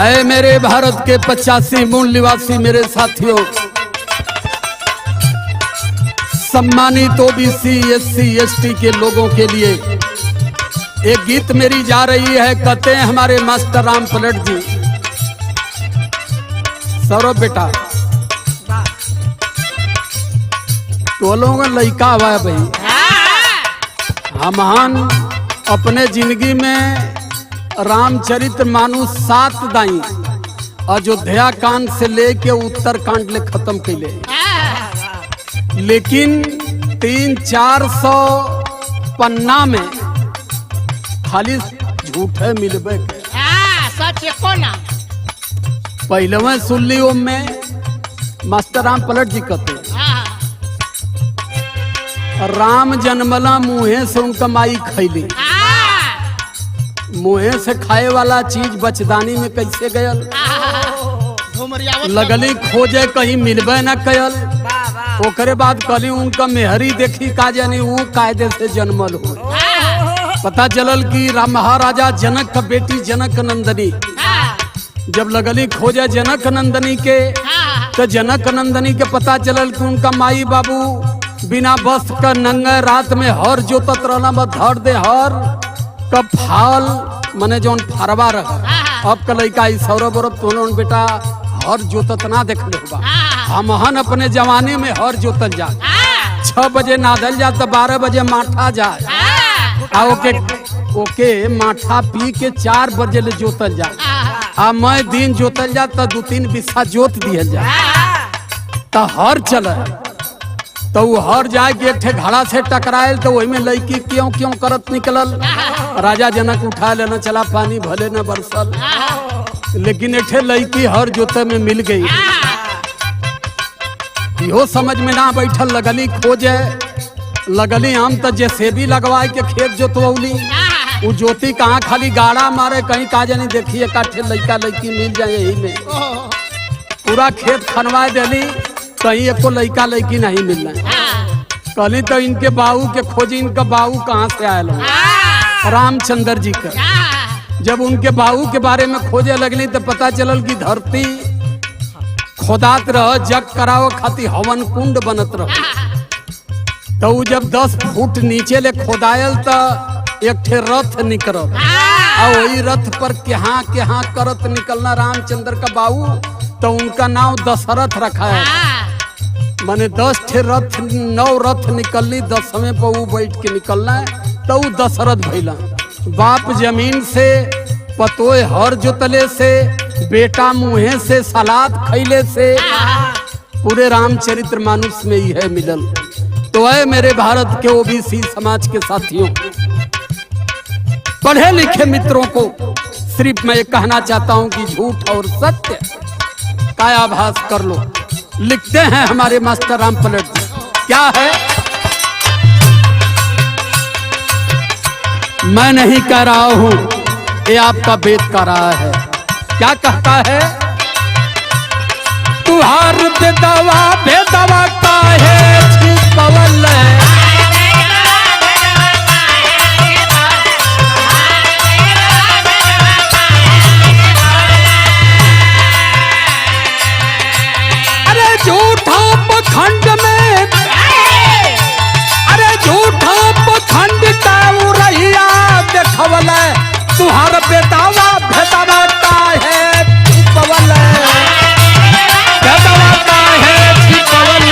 है मेरे भारत के 85 मूल निवासी मेरे साथियों, सम्मानित ओबीसी एससी एसटी के लोगों के लिए एक गीत मेरी जा रही है। कहते हैं हमारे मास्टर राम पलट जी, सौरभ बेटा तो लोगों का लड़का हुआ है भाई। हम अपने जिंदगी में रामचरित मानुष 7 दाई अयोध्या कांड से लेके उत्तरकांड ले खत्म कैले, लेकिन 300-400 पन्ना में खाली झूठे मिलबे सच को ना। पहले में सुन ली में मास्टर राम पलट जी कहते राम जन्मला मुहे से उनका माई खैली, मुहे से खाए वाला चीज बचदानी में कैसे गयल, लगली खोजे कहीं मिलबे न कयल। ओकरे बाद कली उनका मेहरी देखी का जानी वो कायदे से जन्मल हो। पता चलल कि महाराजा जनक का बेटी जनक नंदनी जब लगली खोजे जनक नंदनी के, तो जनक नंदनी के पता चलल कि उनका माई बाबू बिना बस का नंगे रात में हर जोतत रहना, धर दे हर का फाल मने जौन फरवा रहा। अब का लड़का सौरभ औरब तो बेटा हर जोतत ना देख ले, हम अपने जवानी में हर जोतल जा 6 बजे नादल जा तो 12 बजे माठा जाए, ओके माठा पी के 4 बजे ले जोतल जा। आ मैं दिन जोतल जा तो 2-3 बिस्सा जोत दिया जा, तो हर चल तो वो हर जाए के एक घड़ा से टकरायल, तो वही में लड़की क्यों क्यों करत निकलल। राजा जनक उठा लेना चला पानी भले न बरसल, लेकिन एक लड़की हर जोते में मिल गई। यो समझ में ना बैठल, लगली खोजे, लगली हम तो जैसे भी लगवाए के खेत जोतवली, वो ज्योति कहाँ खाली गाड़ा मारे कहीं का जानी देखिए काठे लड़का लड़की मिल जाए, यही में पूरा खेत खनवा देली, कहीं एको लड़का लड़की नहीं मिलना। कहली तो इनके बाबू के खोजी, इनका बाबू कहाँ से आयल रामचंद्र जी का। जब उनके बाबू के बारे में खोजे लगली तो पता चलल कि धरती खोदात रह, जग कराओ खातिर हवन कुंड बनत रह। तो जब 10 फुट नीचे ले खोदायल तो एक ठे रथ निकल, और वही रथ पर केहाँ केहाँ करत निकलना रामचंद्र का बाबू, तो उनका नाम दशरथ रखा है। माने 10 ठे रथ 9 रथ निकलनी, 10वें पर वो बैठ के निकलना है, तो वो दशरथ भैला। बाप जमीन से, पतोय हर जोतले से, बेटा मुहे से सलाद खैले से, पूरे रामचरित्र मानुष में ही है मिलल। तो है मेरे भारत के ओबीसी समाज के साथियों, पढ़े लिखे मित्रों को सिर्फ मैं कहना चाहता हूं कि झूठ और सत्य का आभास कर लो। लिखते हैं हमारे मास्टर राम पलट जी, क्या है, मैं नहीं कह रहा हूं, ये आपका वेद कह रहा है। क्या कहता है, तुहार बेदवा बेदवा का है छिपवल, झूठा पखंड में, अरे झूठा पखंड का रहिया देखवल, तुहार बेदावा भेदावा का है छिपवल, बेदावा का है छिपवल।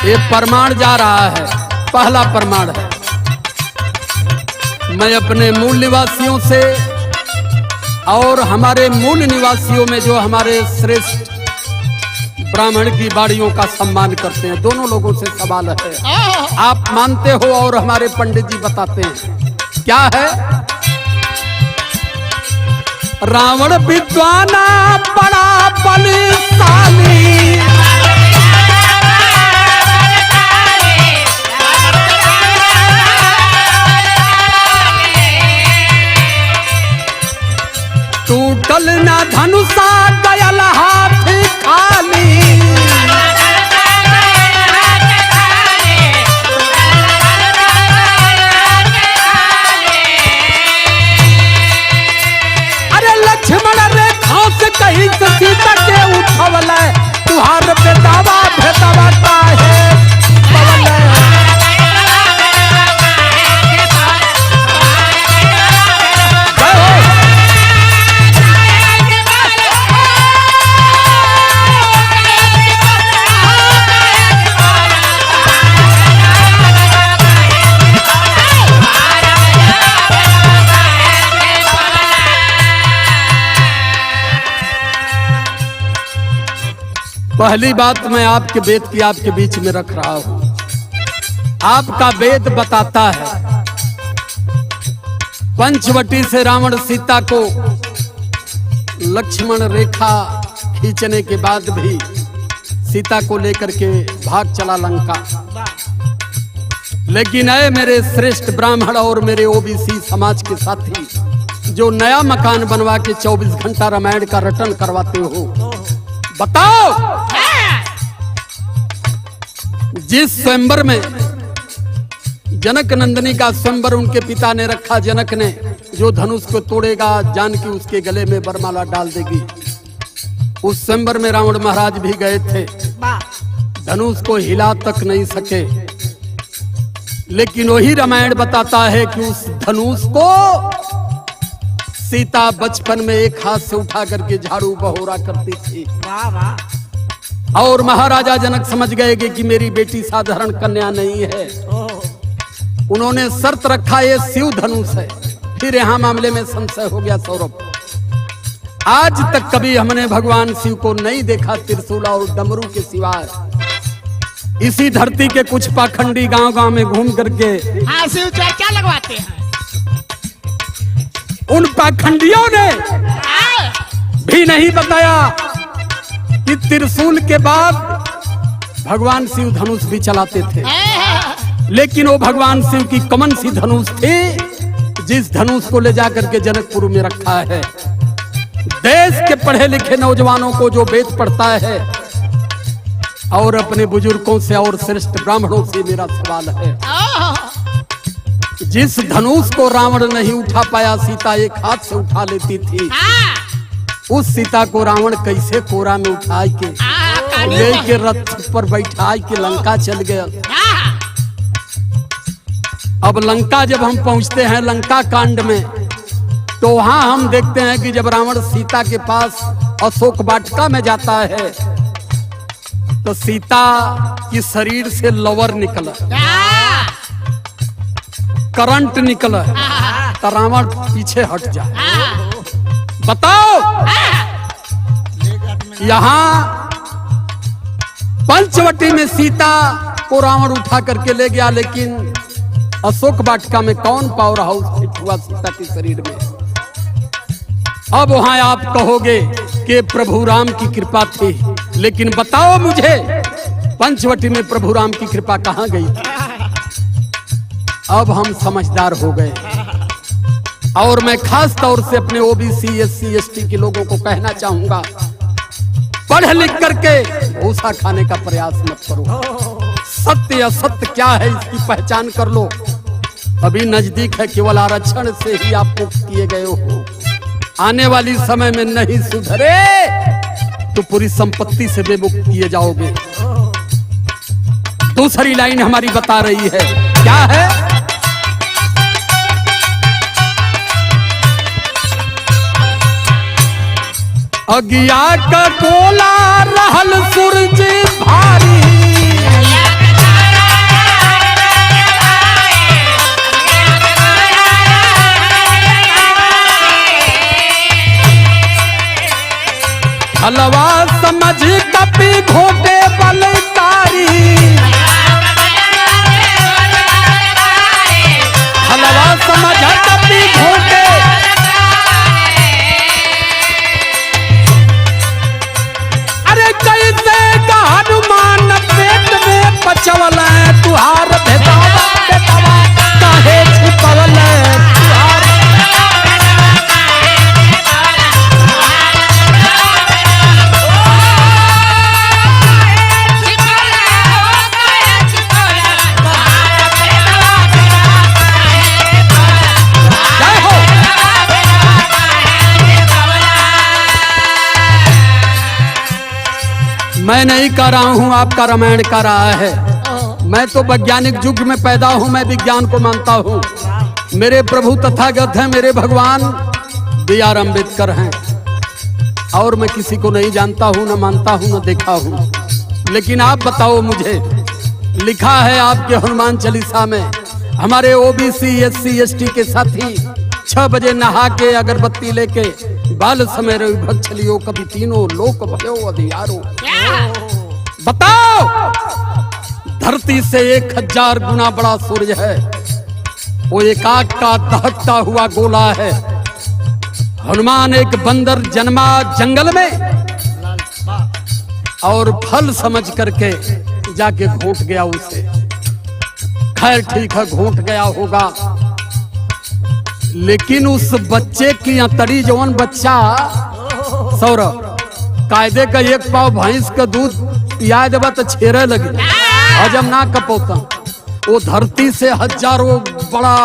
ये प्रमाण जा रहा है, पहला प्रमाण है। मैं अपने मूल निवासियों से और हमारे मूल निवासियों में जो हमारे श्रेष्ठ ब्राह्मण की बाड़ियों का सम्मान करते हैं, दोनों लोगों से सवाल है, आप मानते हो और हमारे पंडित जी बताते हैं। क्या है, रावण विद्वाना बड़ा बलशाली, चलना धनुषा गयल हाथ खाली। अरे लक्ष्मण रेखा से कहीं से सीता के उठवल तुहार पे दावा भेदवा काहे पवल। पहली बात मैं आपके वेद की आपके बीच में रख रहा हूं। आपका वेद बताता है पंचवटी से रावण सीता को लक्ष्मण रेखा खींचने के बाद भी सीता को लेकर के भाग चला लंका। लेकिन ऐ मेरे श्रेष्ठ ब्राह्मण और मेरे ओबीसी समाज के साथी, जो नया मकान बनवा के 24 घंटा रामायण का रटन करवाते हो, बताओ जिस स्वयंवर में जनक नंदिनी का स्वयंवर उनके पिता ने रखा, जनक ने, जो धनुष को तोड़ेगा जानकी उसके गले में वरमाला डाल देगी, उस स्वयंवर में रावण महाराज भी गए थे, धनुष को हिला तक नहीं सके। लेकिन वही रामायण बताता है कि उस धनुष को सीता बचपन में एक हाथ से उठा करके झाड़ू बहोरा करती थी। और महाराजा जनक समझ गए कि मेरी बेटी साधारण कन्या नहीं है। उन्होंने शर्त रखा ये शिव धनुष है। फिर यहाँ मामले में संशय हो गया सौरभ। आज तक कभी हमने भगवान शिव को नहीं देखा त्रिशूल और डमरू के सिवाय। इसी धरती के कुछ पाखंडी गांव-गांव में घूम करके हाँ शिव चर्चा लगवाते हैं। उन पाखंडियों ने भी नहीं बताया कि त्रिशूल के बाद भगवान शिव धनुष भी चलाते थे। लेकिन वो भगवान शिव की कमन सी धनुष थी, जिस धनुष को ले जाकर के जनकपुर में रखा है। देश के पढ़े लिखे नौजवानों को जो वेद पढ़ता है और अपने बुजुर्गों से और श्रेष्ठ ब्राह्मणों से मेरा सवाल है, जिस धनुष को रावण नहीं उठा पाया, सीता एक हाथ से उठा लेती थी, उस सीता को रावण कैसे कोरा में उठा के लेके रथ पर बैठा के लंका चल गया। अब लंका जब हम पहुंचते हैं लंका कांड में, तो वहां हम देखते हैं कि जब रावण सीता के पास अशोक वाटिका में जाता है, तो सीता की शरीर से लवर निकला, करंट निकला, तो रावण पीछे हट जाए। बताओ, यहाँ पंचवटी में सीता को रावण उठा करके ले गया, लेकिन अशोक वाटिका में कौन पावर हाउस फिट हुआ सीता के शरीर में? अब वहां आप कहोगे कि प्रभु राम की कृपा थी, लेकिन बताओ मुझे पंचवटी में प्रभु राम की कृपा कहां गई थी? अब हम समझदार हो गए। और मैं खास तौर से अपने ओबीसी एससी एसटी के लोगों को कहना चाहूंगा, पढ़ लिख करके भूसा खाने का प्रयास मत करो। सत्य असत्य क्या है इसकी पहचान कर लो। अभी नजदीक है, केवल आरक्षण से ही आप मुक्त किए गए हो। आने वाली समय में नहीं सुधरे तो पूरी संपत्ति से बेमुक्त किए जाओगे। दूसरी लाइन हमारी बता रही है, क्या है? अगिया का गोला रहल सूरज भारी, हलवा समझ कपी घोटे बलकारी, हलवा समझ कपी घोटे। अरे कैसे का हनुमान मैं नहीं कर रहा हूँ, आपका रामायण कर रहा है। मैं तो वैज्ञानिक युग में पैदा हूँ, मैं विज्ञान को मानता हूँ। मेरे प्रभु तथागत हैं, मेरे भगवान B.R. अम्बेडकर हैं। और मैं किसी को नहीं जानता हूँ, न मानता हूँ, न देखा हूँ। लेकिन आप बताओ मुझे, लिखा है आपके हनुमान चालीसा में, हमारे OBC SC ST के साथी 6 बजे नहा के अगरबत्ती लेके बाल समय विभग चलियो, कभी तीनों लोक भयो अधियारो। बताओ, धरती से 1000 गुना बड़ा सूर्य है, वो एकाक का दहकता हुआ गोला है। हनुमान एक बंदर जन्मा जंगल में और फल समझ करके जाके घोंट गया उसे। खैर ठीक है, घोंट गया होगा, लेकिन उस बच्चे की अंतड़ी, जवान बच्चा सौरभ, कायदे का 1 पाव भैंस का दूध पिया देवा तो छेरे लगे, हजम ना कपोता। वो धरती से हजारों बड़ा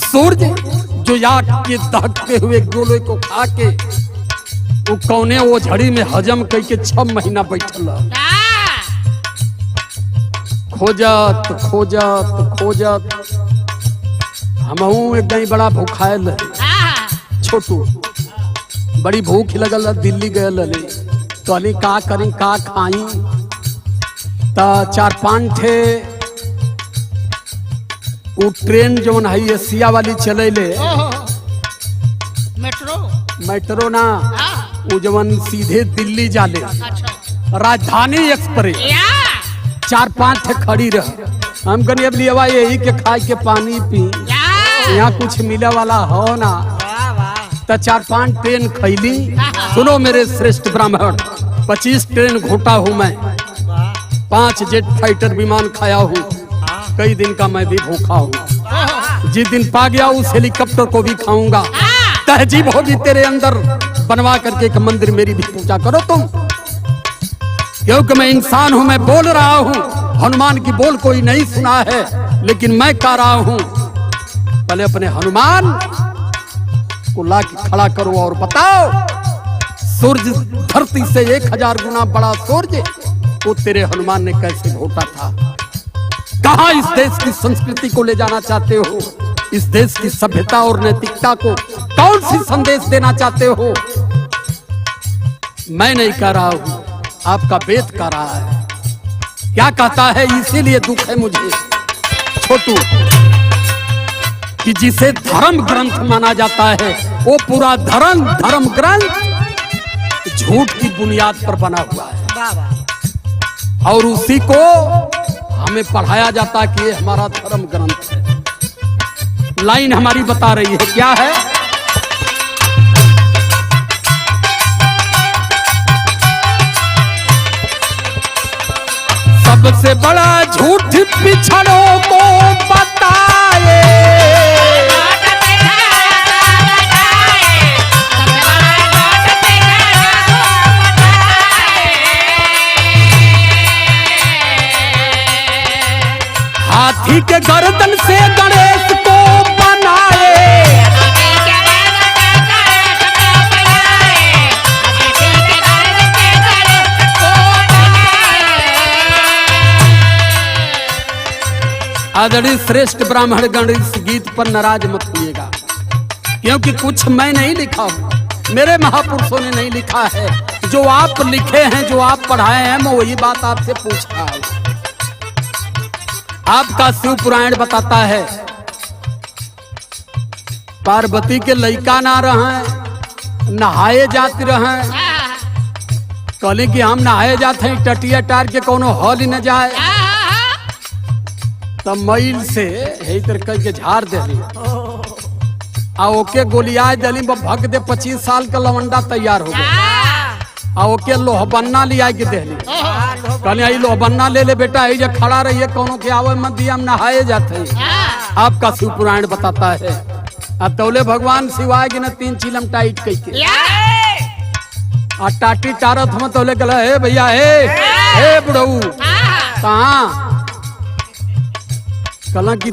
सूर्य जो याक के दहकते हुए गोले को खा के वो कौने वो झड़ी में हजम करके 6 महीना बैठल। खोजत खोजत खोजत हमहू एकदम बड़ा भूखायल छोटू, बड़ी भूख लगल, दिल्ली गए कहली का करी का खाई। त 4-5 ठे वो ट्रेन जौन है एशिया वाली चले ले, मेट्रो ना, वो जवन सीधे दिल्ली जाले, राजधानी एक्सप्रेस 4-5 ठे खड़ी रह। हम कहीं अब लिया यही के खाए के पानी पी, यहाँ कुछ मिले वाला हो ना। तो 4-5 ट्रेन खैली। सुनो मेरे श्रेष्ठ ब्राह्मण, 25 ट्रेन घोटा हूँ मैं, 5 जेट फाइटर विमान खाया हूँ, कई दिन का मैं भी भूखा हूँ। जिस दिन पा गया उस हेलीकॉप्टर को भी खाऊंगा। तहजीब होगी तेरे अंदर, बनवा करके एक मंदिर मेरी भी पूजा करो तुम, क्योंकि मैं इंसान हूं, मैं बोल रहा हूं। हनुमान की बोल कोई नहीं सुना है, लेकिन मैं कह रहा हूं। पहले अपने हनुमान को ला के खड़ा करो और बताओ, सूर्य धरती से 1000 गुना बड़ा सूर्य वो तेरे हनुमान ने कैसे घोटा था? कहां इस देश की संस्कृति को ले जाना चाहते हो? इस देश की सभ्यता और नैतिकता को कौन सी संदेश देना चाहते हो? मैं नहीं कह रहा हूं, आपका वेद कह रहा है। क्या कहता है? इसीलिए दुख है मुझे छोटू कि जिसे धर्म ग्रंथ माना जाता है वो पूरा धर्म ग्रंथ झूठ की बुनियाद पर बना हुआ है, और उसी को हमें पढ़ाया जाता कि ये हमारा धर्म ग्रंथ है। लाइन हमारी बता रही है, क्या है? सबसे बड़ा झूठ पिछड़ों को बताए, हाथी के गर्दन से गणेश को बनाए, आदरणीय श्रेष्ठ ब्राह्मण गण इस गीत पर नाराज मत होइएगा, क्योंकि कुछ मैं नहीं लिखा हूं, मेरे महापुरुषों ने नहीं लिखा है। जो आप लिखे हैं, जो आप पढ़ाए हैं, मैं वही बात आपसे पूछ रहा हूं। आपका शिव पुराण बताता है पार्वती के लइका ना रहे, नहाए जाते रहे, कहले कि हम नहाए जाते हैं, टटिया टार के कोनो हल ही न जाए, तब मैल से के झाड़ देली आ ओके गोलियाए देली, भग दे 25 साल का लवंडा तैयार हो गया। आ ओके लोहबन्ना लिया के देली, कहले आई लोहबन्ना ले ले बेटा, आई जे खड़ा रहिए, कोनो के आवे मत दिया, हम नहाए जाते हैं। आपका शिव पुराण बताता है। अब तौले भगवान शिवाय के न 3 चिलम टाइट कई आ टाटी टारत हम तौले गला, हे भैया हे बुढ़ऊ कहाँ कला की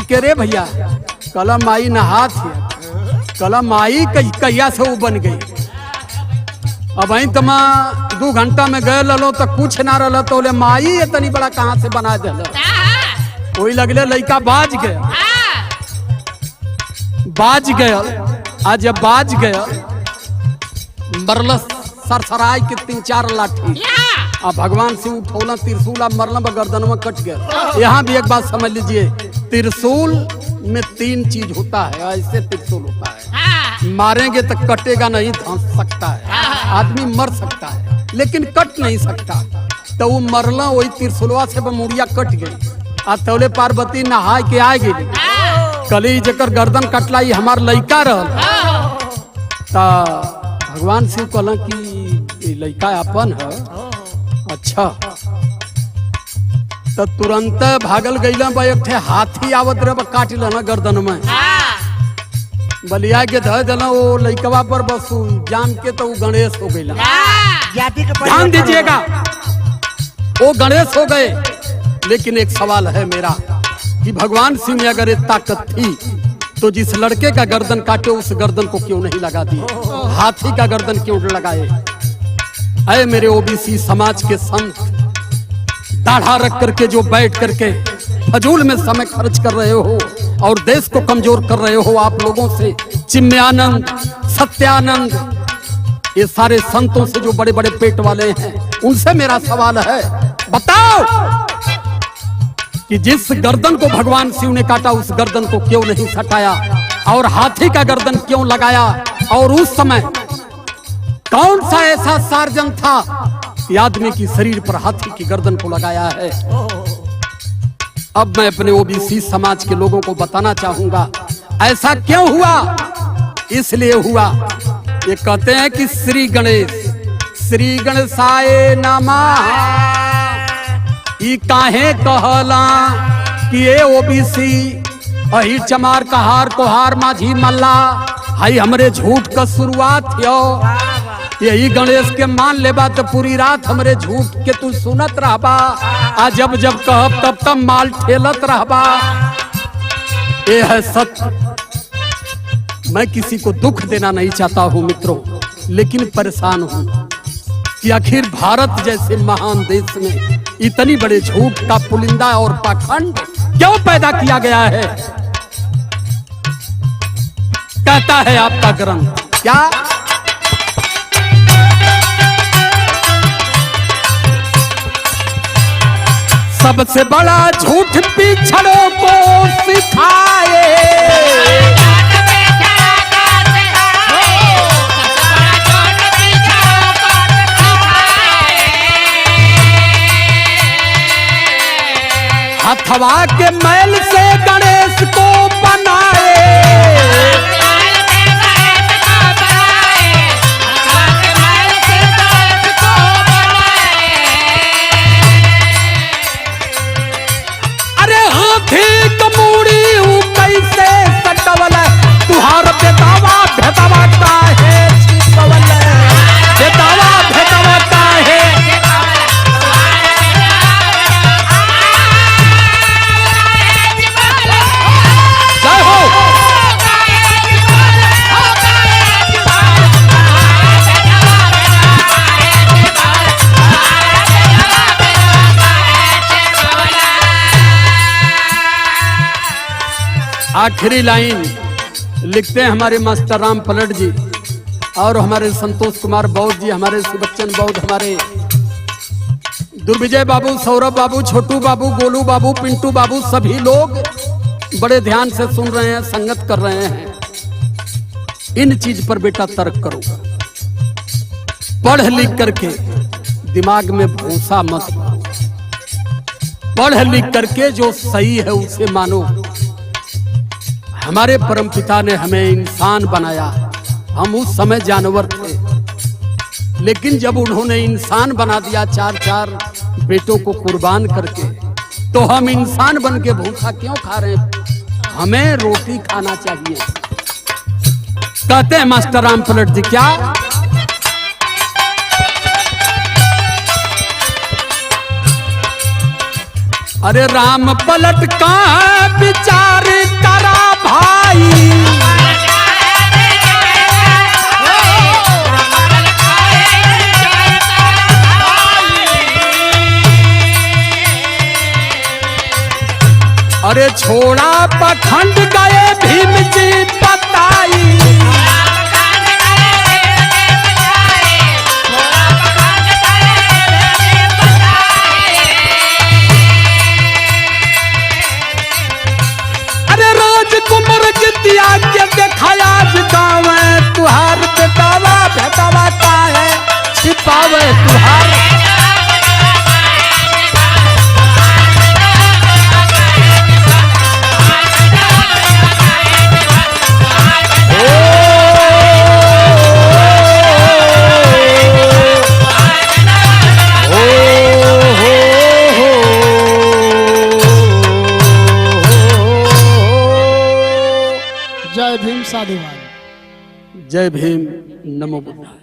के रे भैया? कला माई नहा थी, कला माई कहिया से वो बन गई। अब वही तमा 2 घंटा में गए ललो तो कुछ ना रहा तो बोले माई इतनी बड़ा कहाँ से बना दे वही लगले लड़का बाज गया आज जब बाज गया मरल सरसराय के 3-4 लाठी अब भगवान से उठौला त्रिशूल मरल गर्दन में कट गया। यहाँ भी एक बात समझ लीजिए, त्रिशूल में 3 चीज होता है। ऐसे त्रिशूल होता है, मारेंगे तो कटेगा नहीं, धंस सकता है, आदमी मर सकता है लेकिन कट नहीं सकता। तो वो मरला वही त्रिशूलवा से मुड़िया कट गई। आ तौले पार्वती नहाय के आ गई, कली जकर गर्दन कटलाई हमार लड़का रहा। भगवान शिव कहला कि लड़का अपन है। अच्छा, तो तुरंत भागल गईला बा एक ठे हाथी आवत रहे काट लेना गर्दन में, बलिया के धर देना वो लड़कवा पर बस जान के तो वो गणेश हो गईला। ध्यान दीजिएगा, वो गणेश हो गए। लेकिन एक सवाल है मेरा कि भगवान शिव में अगर एक ताकत थी तो जिस लड़के का गर्दन काटे उस गर्दन को क्यों नहीं लगा दिए, हाथी का गर्दन क्यों लगाए? अरे मेरे ओबीसी समाज के संत, दाढ़ा रख करके जो बैठ करके फजूल में समय खर्च कर रहे हो और देश को कमजोर कर रहे हो, आप लोगों से चिन्मयानंद, सत्यानंद, ये सारे संतों से जो बड़े बड़े पेट वाले हैं, उनसे मेरा सवाल है, बताओ कि जिस गर्दन को भगवान शिव ने काटा उस गर्दन को क्यों नहीं हटाया और हाथी का गर्दन क्यों लगाया? और उस समय कौन सा ऐसा सार्जन था कि आदमी की शरीर पर हाथी की गर्दन को लगाया है? अब मैं अपने ओबीसी समाज के लोगों को बताना चाहूंगा, ऐसा क्यों हुआ? इसलिए हुआ, ये कहते हैं कि श्री गणेशाय नमः। ई काहे कहला कि ये ओबीसी अही चमार कहार कोहार माझी मल्ला हाई हमरे झूठ का शुरुआत हो। यही गणेश के मान लेबा तो पूरी रात हमरे झूठ के तू सुनत रहबा, आ जब जब कहब तब तब माल ठेलत रहबा। ये है सत्य। मैं किसी को दुख देना नहीं चाहता हूँ मित्रों, लेकिन परेशान हूँ कि आखिर भारत जैसे महान देश में इतनी बड़े झूठ का पुलिंदा और पाखंड क्यों पैदा किया गया है? कहता है आपका ग्रंथ क्या? सबसे बड़ा झूठ पिछड़ों को सिखाए, हथवा के मैल से गणेश को बनाए। अरे हाथी कमूड़ी कैसे सटवल, तुहार बेदावा भेदवा काहे छिपवल, बेदावा भेदवा काहे। आखिरी लाइन लिखते हैं हमारे मास्टर राम पलट जी और हमारे संतोष कुमार बौद्ध जी, हमारे सुबच्चन बौद्ध, हमारे दुर्विजय बाबू, सौरभ बाबू, छोटू बाबू, गोलू बाबू, पिंटू बाबू, सभी लोग बड़े ध्यान से सुन रहे हैं, संगत कर रहे हैं। इन चीज पर बेटा तर्क करो, पढ़ लिख करके दिमाग में भूसा मत, पढ़ लिख करके जो सही है उसे मानो। हमारे परमपिता ने हमें इंसान बनाया, हम उस समय जानवर थे, लेकिन जब उन्होंने इंसान बना दिया 4-4 बेटों को कुर्बान करके, तो हम इंसान बन के भूखा क्यों खा रहे हैं? हमें रोटी खाना चाहिए। कहते हैं मास्टर राम पलट जी क्या? अरे राम पलट का विचार करा भाई, प्रखंड गए भीम जी बताई। अरे राजकुमार जितिया के देखाया गाँव तुहार बेटावा बेटावा का है छिपावे तुहार। जय भीम साधुवाद। जय भीम नमो बुद्धाय।